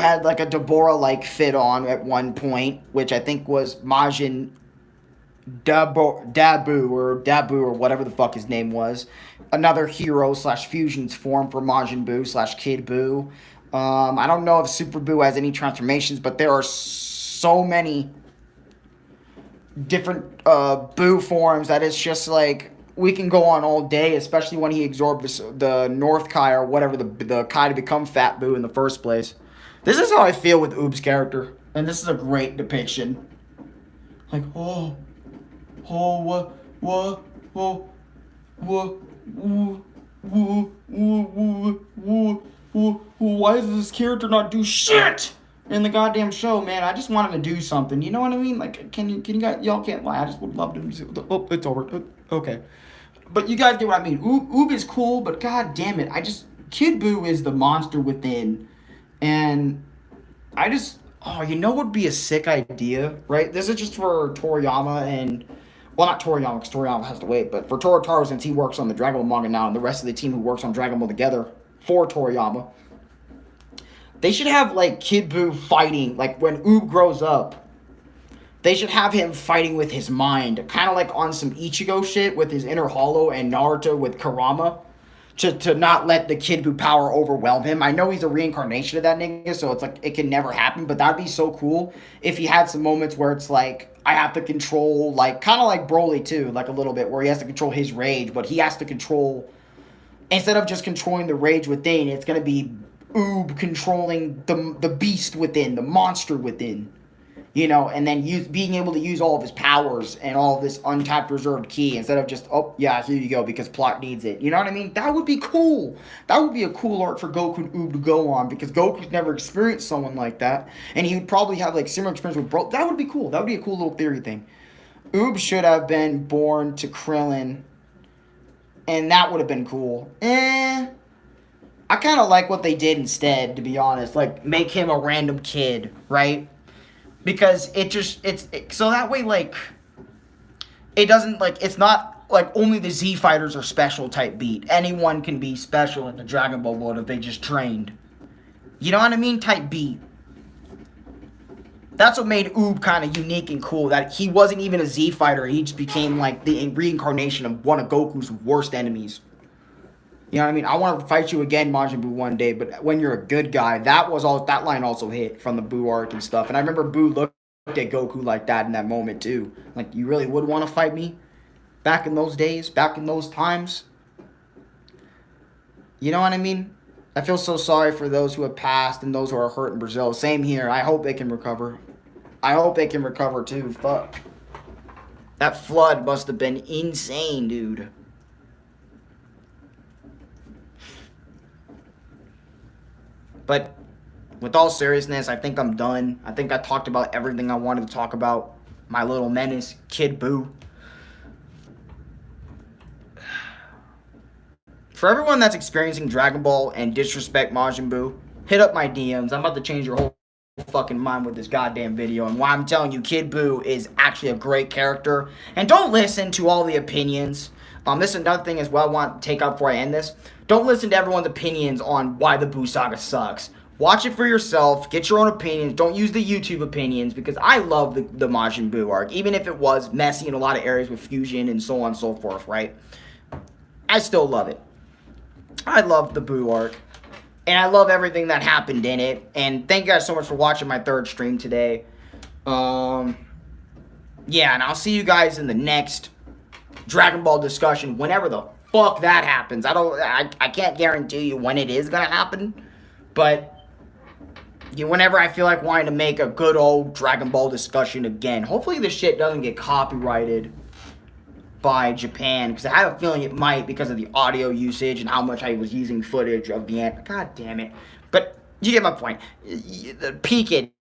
had like a Deborah-like fit on at one point, which I think was Majin Dabu or whatever the fuck his name was. Another hero / fusions form for Majin Buu / Kid Buu. I don't know if Super Buu has any transformations, but there are so many different Buu forms that it's just like we can go on all day, especially when he absorbed the North Kai or whatever, the Kai to become Fat Buu in the first place. This is how I feel with Oob's character, and this is a great depiction. Like, why does this character not do shit in the goddamn show, man? I just want him to do something. You know what I mean? Like, can you guys, y'all can't lie. I just would love to. Oh, it's over. Okay. But you guys get what I mean. Oob is cool, but god damn it. Kid Buu is the monster within. And you know what would be a sick idea, right? This is just for Toriyama and, well, not Toriyama, because Toriyama has to wait, but for Toritaro, since he works on the Dragon Ball manga now, and the rest of the team who works on Dragon Ball together for Toriyama, they should have, like, Kid Buu fighting, like, when Oob grows up, they should have him fighting with his mind, kind of like on some Ichigo shit with his inner hollow and Naruto with Kurama, to not let the Kid Buu power overwhelm him. I know he's a reincarnation of that nigga, so it's like, it can never happen, but that'd be so cool if he had some moments where it's like, I have to control, like, kind of like Broly too, like a little bit, where he has to control his rage, but he has to control, instead of just controlling the rage within, it's going to be Oob controlling the beast within, the monster within. You know, and then being able to use all of his powers and all of this untapped reserved ki instead of just, oh, yeah, here you go, because plot needs it. You know what I mean? That would be cool. That would be a cool arc for Goku and Oob to go on, because Goku's never experienced someone like that. And he would probably have, like, similar experience with Bro. That would be cool. That would be a cool little theory thing. Oob should have been born to Krillin, and that would have been cool. I kind of like what they did instead, to be honest. Like, make him a random kid, right? Because so that way, like, it doesn't, like, it's not like only the Z fighters are special type beat. Anyone can be special in the Dragon Ball world if they just trained. You know what I mean? Type beat. That's what made Oob kind of unique and cool. That he wasn't even a Z fighter. He just became like the reincarnation of one of Goku's worst enemies. You know what I mean? I want to fight you again, Majin Buu, one day. But when you're a good guy, that line also hit from the Buu arc and stuff. And I remember Buu looked at Goku like that in that moment too. Like, you really would want to fight me? Back in those days, back in those times. You know what I mean? I feel so sorry for those who have passed and those who are hurt in Brazil. Same here. I hope they can recover. I hope they can recover too. Fuck. That flood must have been insane, dude. But with all seriousness, I think I'm done. I think I talked about everything I wanted to talk about. My little menace, Kid Buu. For everyone that's experiencing Dragon Ball and disrespect Majin Buu, hit up my DMs. I'm about to change your whole fucking mind with this goddamn video. And why I'm telling you, Kid Buu is actually a great character. And don't listen to all the opinions. This is another thing as well I want to take up before I end this. Don't listen to everyone's opinions on why the Buu saga sucks. Watch it for yourself. Get your own opinions. Don't use the YouTube opinions, because I love the Majin Buu arc. Even if it was messy in a lot of areas with fusion and so on and so forth, right? I still love it. I love the Buu arc. And I love everything that happened in it. And thank you guys so much for watching my third stream today. Yeah, and I'll see you guys in the next Dragon Ball discussion, whenever the fuck that happens. I can't guarantee you when it is gonna happen, but whenever I feel like wanting to make a good old Dragon Ball discussion again. Hopefully this shit doesn't get copyrighted by Japan, because I have a feeling it might, because of the audio usage and how much I was using footage of the end. God damn it. But you get my point. Peek it.